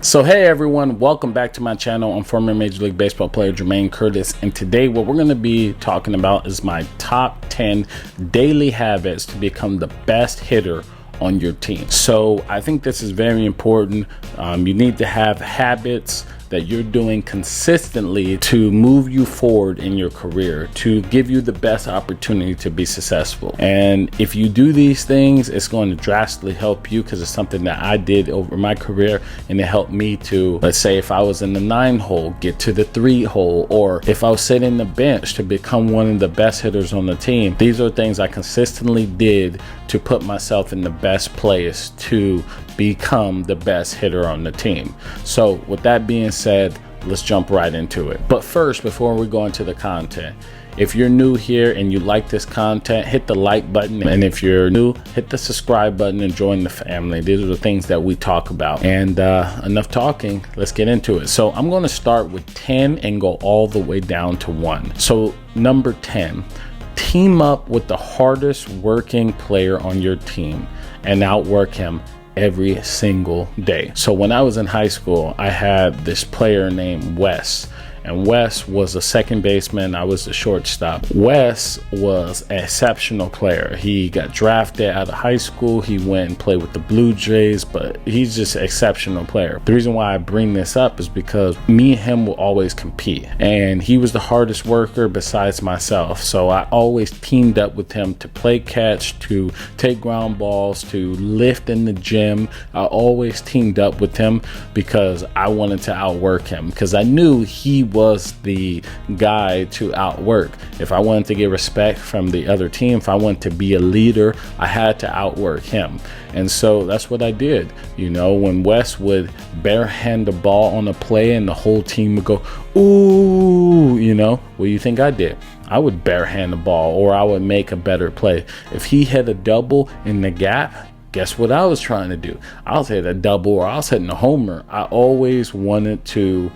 So hey everyone, welcome back to my channel. I'm former Major League Baseball player Jermaine Curtis, and today what we're going to be talking about is my top 10 daily habits to become the best hitter on your team. So I think this is very important. You need to have habits that you're doing consistently to move you forward in your career, to give you the best opportunity to be successful. And if you do these things, it's going to drastically help you, because it's something that I did over my career, and it helped me to, let's say if I was in the 9 hole, get to the 3 hole, or if I was sitting the bench to become one of the best hitters on the team. These are things I consistently did to put myself in the best place to become the best hitter on the team. So with that being said, let's jump right into it. But first, before we go into the content, if you're new here and you like this content, hit the like button. And if you're new, hit the subscribe button and join the family. These are the things that we talk about. And enough talking, let's get into it. So I'm going to start with 10 and go all the way down to 1. So number 10, team up with the hardest working player on your team and outwork him every single day. So when I was in high school, I had this player named Wes. And Wes was a second baseman. I was the shortstop. Wes was an exceptional player. He got drafted out of high school. He went and played with the Blue Jays, but he's just an exceptional player. The reason why I bring this up is because me and him will always compete. And he was the hardest worker besides myself. So I always teamed up with him to play catch, to take ground balls, to lift in the gym. I always teamed up with him because I wanted to outwork him, because I knew he was the guy to outwork. If I wanted to get respect from the other team, if I wanted to be a leader, I had to outwork him. And so that's what I did. You know, when Wes would barehand the ball on a play and the whole team would go, ooh, you know, what do you think I did? I would barehand the ball, or I would make a better play. If he hit a double in the gap, guess what I was trying to do? I was hitting a double, or I was hitting a homer. I always wanted to,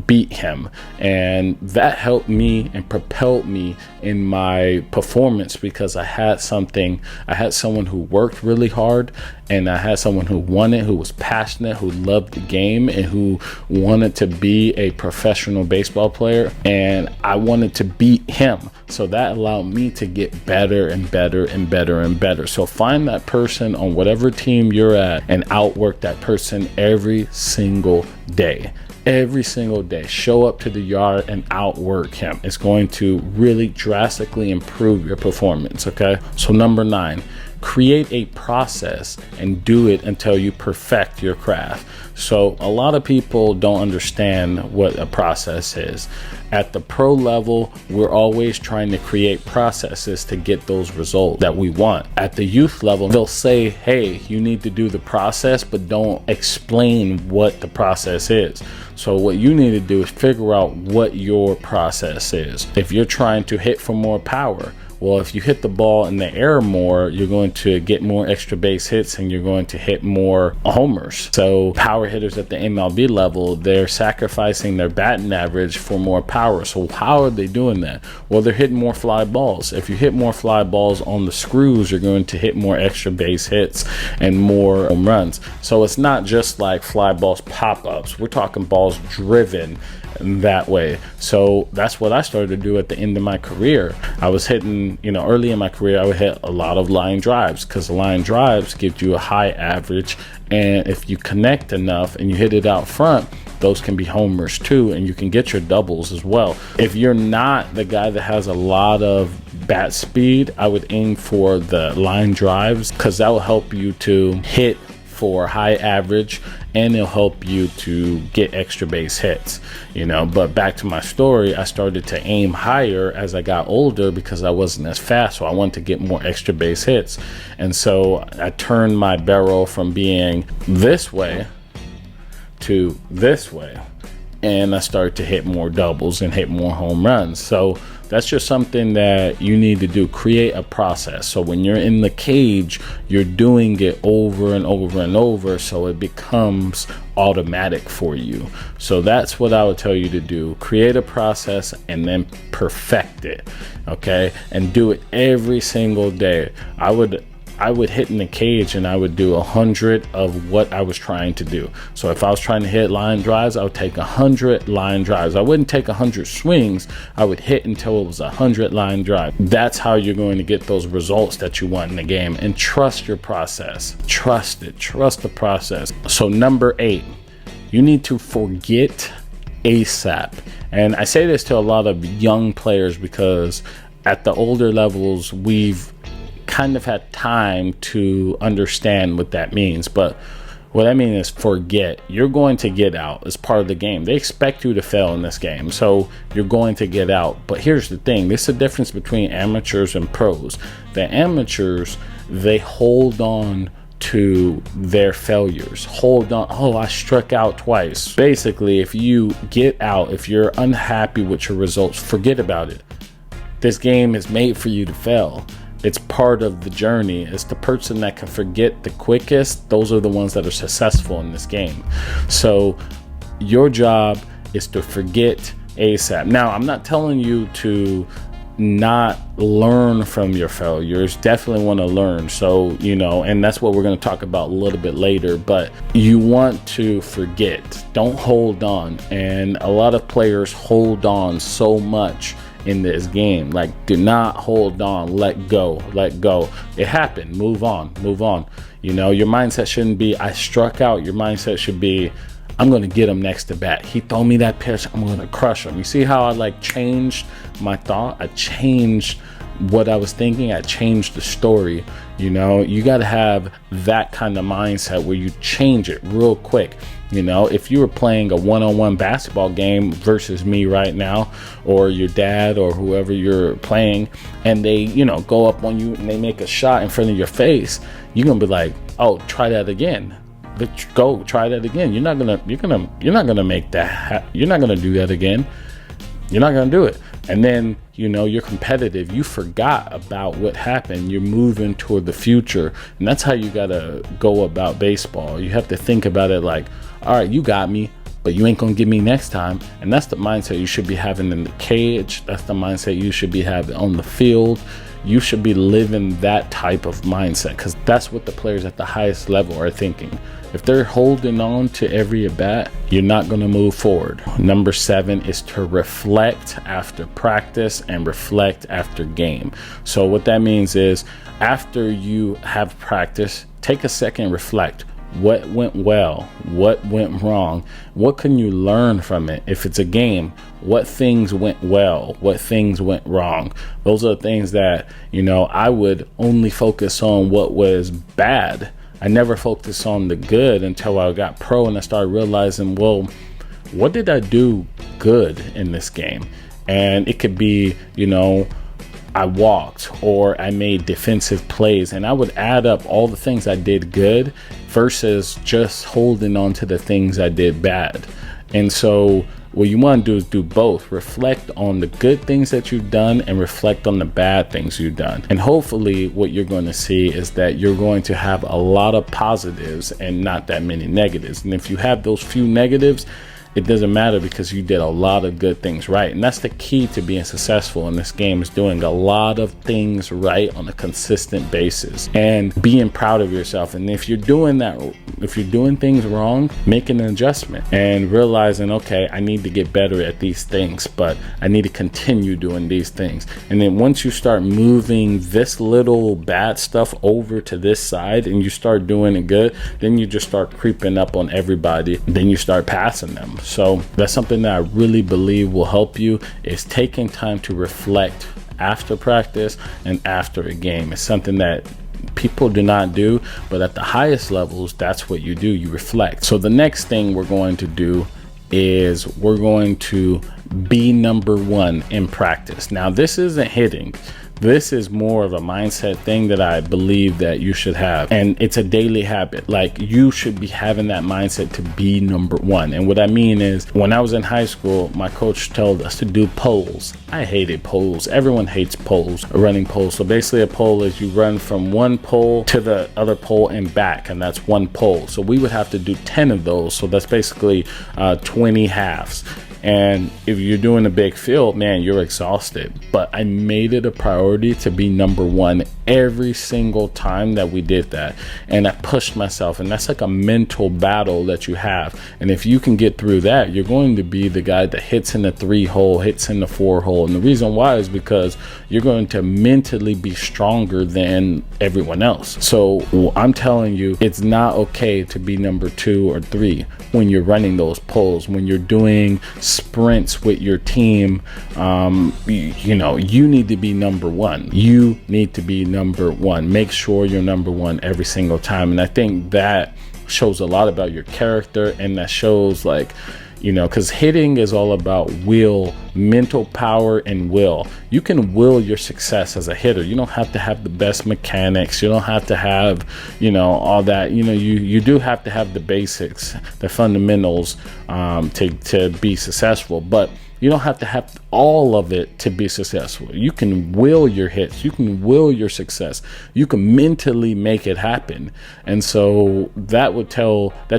beat him. And that helped me and propelled me in my performance, because I had someone who worked really hard, and I had someone who wanted, who was passionate, who loved the game, and who wanted to be a professional baseball player. And I wanted to beat him. So that allowed me to get better and better and better and better. So find that person on whatever team you're at and outwork that person every single day. Every single day. Show up to the yard and outwork him. It's going to really drastically improve your performance. Okay. So number 9, create a process and do it until you perfect your craft. So a lot of people don't understand what a process is. At the pro level, we're always trying to create processes to get those results that we want. At the youth level, they'll say, hey, you need to do the process, but don't explain what the process is. So what you need to do is figure out what your process is. If you're trying to hit for more power, well, if you hit the ball in the air more, you're going to get more extra base hits and you're going to hit more homers. So power hitters at the MLB level, they're sacrificing their batting average for more power. So how are they doing that? Well, they're hitting more fly balls. If you hit more fly balls on the screws, you're going to hit more extra base hits and more home runs. So it's not just like fly balls pop-ups. We're talking balls driven that way. So that's what I started to do at the end of my career. I was hitting, early in my career, I would hit a lot of line drives, because line drives give you a high average. And if you connect enough and you hit it out front, those can be homers too, and you can get your doubles as well. If you're not the guy that has a lot of bat speed, I would aim for the line drives, because that will help you to hit for high average, and it'll help you to get extra base hits, but back to my story, I started to aim higher as I got older because I wasn't as fast. So I wanted to get more extra base hits. And so I turned my barrel from being this way to this way. And I started to hit more doubles and hit more home runs. So that's just something that you need to do. Create a process. So when you're in the cage, you're doing it over and over and over, so it becomes automatic for you. So that's what I would tell you to do. Create a process and then perfect it. Okay. And do it every single day. I would hit in the cage and I would do 100 of what I was trying to do. So if I was trying to hit line drives, I would take 100 line drives. I wouldn't take 100 swings. I would hit until it was 100 line drive. That's how you're going to get those results that you want in the game. And trust your process. Trust it. Trust the process. So number 8, you need to forget ASAP. And I say this to a lot of young players because at the older levels, we've kind of had time to understand what that means. But what I mean is forget. You're going to get out. It's part of the game. They expect you to fail in this game, so you're going to get out. But here's the thing. There's a difference between amateurs and pros. The amateurs, they hold on to their failures. Hold on. Oh, I struck out twice. Basically, if you get out, if you're unhappy with your results, forget about it. This game is made for you to fail. It's part of the journey. It's the person that can forget the quickest. Those are the ones that are successful in this game. So your job is to forget ASAP. Now, I'm not telling you to not learn from your failures. Definitely want to learn. So, and that's what we're going to talk about a little bit later, but you want to forget. Don't hold on. And a lot of players hold on so much in this game. Like, do not hold on. Let go. It happened. Move on. Your mindset shouldn't be, I struck out. Your mindset should be, I'm going to get him next to bat. He throw me that pitch. I'm going to crush him. You see how I changed my thought? I changed what I was thinking. I changed the story. You got to have that kind of mindset where you change it real quick. If you were playing a one-on-one basketball game versus me right now, or your dad or whoever you're playing, and they, go up on you and they make a shot in front of your face, you're going to be like, oh, try that again. Go try that again. You're not gonna make that. You're not gonna do that again. You're not gonna do it. And then, you're competitive. You forgot about what happened. You're moving toward the future. And that's how you gotta go about baseball. You have to think about it like, all right, you got me, but you ain't gonna get me next time. And that's the mindset you should be having in the cage. That's the mindset you should be having on the field. You should be living that type of mindset, because that's what the players at the highest level are thinking. If they're holding on to every at bat, you're not going to move forward. Number 7 is to reflect after practice and reflect after game. So what that means is, after you have practice, take a second, reflect. What went well? What went wrong? What can you learn from it? If it's a game, what things went well? What things went wrong? Those are things that, I would only focus on what was bad. I never focused on the good until I got pro and I started realizing, well, what did I do good in this game? And it could be, I walked or I made defensive plays, and I would add up all the things I did good versus just holding on to the things I did bad. And so what you want to do is do both. Reflect on the good things that you've done and reflect on the bad things you've done. And hopefully what you're going to see is that you're going to have a lot of positives and not that many negatives. And if you have those few negatives, it doesn't matter, because you did a lot of good things right. And that's the key to being successful in this game, is doing a lot of things right on a consistent basis and being proud of yourself. And if you're doing that, if you're doing things wrong, make an adjustment and realizing, okay, I need to get better at these things, but I need to continue doing these things. And then once you start moving this little bad stuff over to this side and you start doing it good, then you just start creeping up on everybody. Then you start passing them. So that's something that I really believe will help you, is taking time to reflect after practice and after a game. It's something that people do not do, but at the highest levels, that's what you do. You reflect. So the next thing we're going to do is we're going to be number 1 in practice. Now, this isn't hitting. This is more of a mindset thing that I believe that you should have. And it's a daily habit. Like, you should be having that mindset to be number 1. And what I mean is, when I was in high school, my coach told us to do poles. I hated poles. Everyone hates poles, running poles. So basically a pole is you run from one pole to the other pole and back, and that's one pole. So we would have to do 10 of those. So that's basically 20 halves. And if you're doing a big field, man, you're exhausted. But I made it a priority to be number one every single time that we did that. And I pushed myself, and that's like a mental battle that you have. And if you can get through that, you're going to be the guy that hits in the 3-hole, hits in the 4-hole. And the reason why is because you're going to mentally be stronger than everyone else. So I'm telling you, it's not okay to be number 2 or 3 when you're running those poles, when you're doing sprints with your team. You need to be number 1. You need to be number 1. Make sure you're number 1 every single time. And I think that shows a lot about your character, and that shows, like, because hitting is all about will, mental power, and will. You can will your success as a hitter. You don't have to have the best mechanics. You don't have to have, all that. You do have to have the basics, the fundamentals, to be successful. But you don't have to have all of it to be successful. You can will your hits. You can will your success. You can mentally make it happen. And so that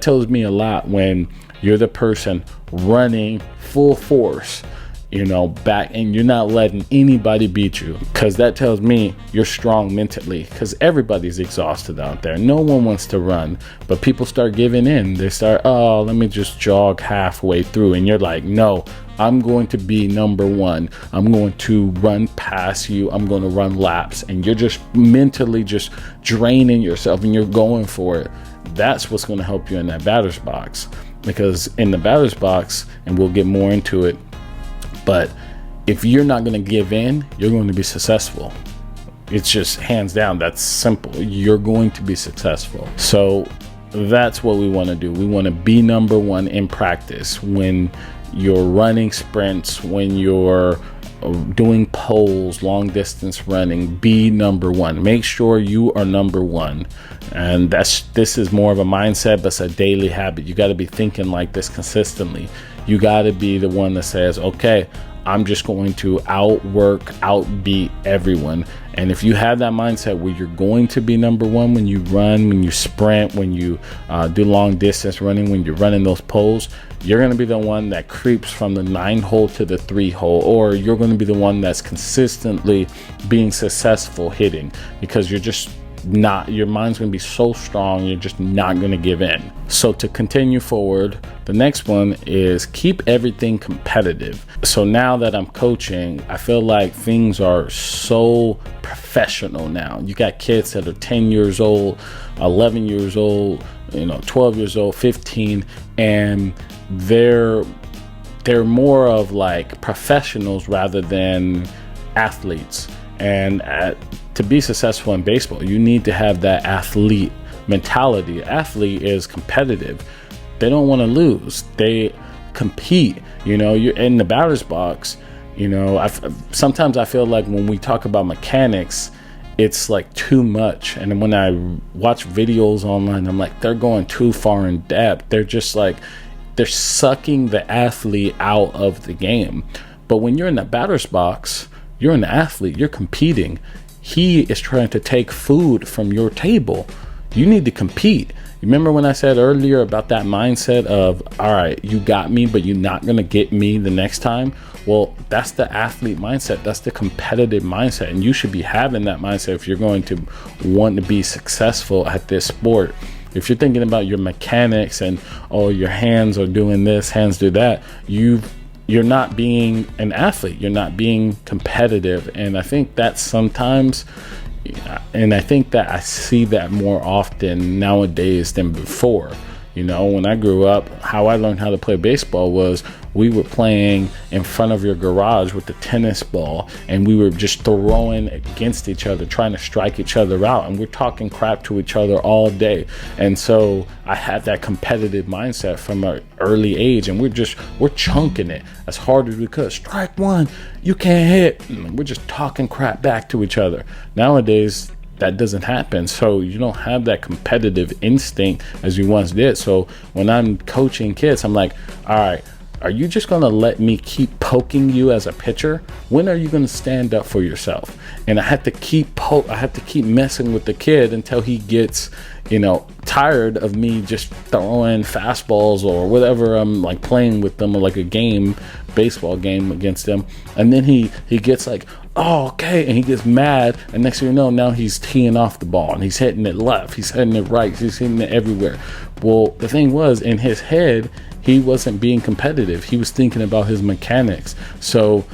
tells me a lot when you're the person running full force, back, and you're not letting anybody beat you, because that tells me you're strong mentally, because everybody's exhausted out there. No one wants to run, but people start giving in. They start, let me just jog halfway through. And you're like, no, I'm going to be number 1. I'm going to run past you. I'm going to run laps. And you're just mentally just draining yourself, and you're going for it. That's what's going to help you in that batter's box. Because in the batter's box, and we'll get more into it, but if you're not going to give in, you're going to be successful. It's just hands down. That's simple. You're going to be successful. So that's what we want to do. We want to be number 1 in practice. When you're running sprints, when you're doing poles, long distance running, be number 1. Make sure you are number 1. And this is more of a mindset, but it's a daily habit. You got to be thinking like this consistently. You got to be the one that says, okay, I'm just going to outwork, outbeat everyone. And if you have that mindset where you're going to be number 1 when you run, when you sprint, when you do long distance running, when you're running those poles, you're going to be the one that creeps from the 9-hole to the 3-hole, or you're going to be the one that's consistently being successful hitting, because you're just not, your mind's going to be so strong, you're just not going to give in. So to continue forward, the next one is keep everything competitive. So now that I'm coaching, I feel like things are so professional now. You got kids that are 10 years old, 11 years old, 12 years old, 15, and they're more of like professionals rather than athletes. And to be successful in baseball, you need to have that athlete mentality. Athlete is competitive. They don't want to lose. They compete. You're in the batter's box. Sometimes I feel like when we talk about mechanics, it's like too much. And when I watch videos online, I'm like, they're going too far in depth. They're just like, they're sucking the athlete out of the game. But when you're in the batter's box, you're an athlete, you're competing. He is trying to take food from your table. You need to compete. Remember when I said earlier about that mindset of, all right, you got me, but you're not going to get me the next time? Well, that's the athlete mindset. That's the competitive mindset. And you should be having that mindset if you're going to want to be successful at this sport. If you're thinking about your mechanics and, your hands are doing this, hands do that, you're not being an athlete. You're not being competitive. And I think that sometimes, and I think that I see that more often nowadays than before. When I grew up, how I learned how to play baseball was we were playing in front of your garage with the tennis ball, and we were just throwing against each other, trying to strike each other out, and we're talking crap to each other all day. And so I had that competitive mindset from an early age, and we're chunking it as hard as we could. Strike one, you can't hit. And we're just talking crap back to each other. Nowadays, that doesn't happen. So you don't have that competitive instinct as you once did. So when I'm coaching kids, I'm like, all right, Are you just going to let me keep poking you as a pitcher? When are you going to stand up for yourself? And I have to keep messing with the kid until he gets, tired of me just throwing fastballs or whatever. I'm like playing with them, or like a baseball game against them. And then he gets like, oh, okay. And he gets mad. And next thing you know, now he's teeing off the ball and he's hitting it left. He's hitting it right. He's hitting it everywhere. Well, the thing was, in his head, he wasn't being competitive. He was thinking about his mechanics. So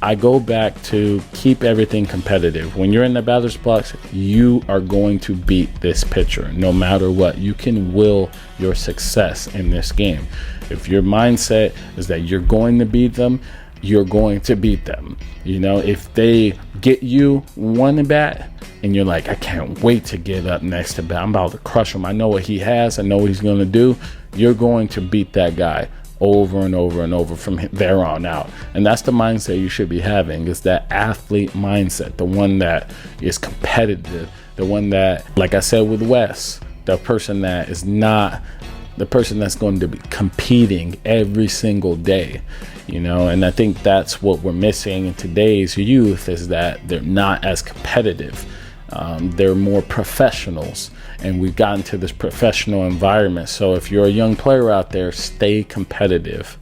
I go back to keep everything competitive. When you're in the batter's box, you are going to beat this pitcher no matter what. You can will your success in this game. If your mindset is that you're going to beat them, you're going to beat them. If they get you one at bat and you're like, I can't wait to get up next to bat, I'm about to crush him, I know what he has, I know what he's going to do, you're going to beat that guy over and over and over from there on out. And that's the mindset you should be having, is that athlete mindset, the one that is competitive, the one that, like I said with Wes, the person that is not the person that's going to be competing every single day, and I think that's what we're missing in today's youth, is that they're not as competitive. They're more professionals, and we've gotten to this professional environment. So if you're a young player out there, stay competitive.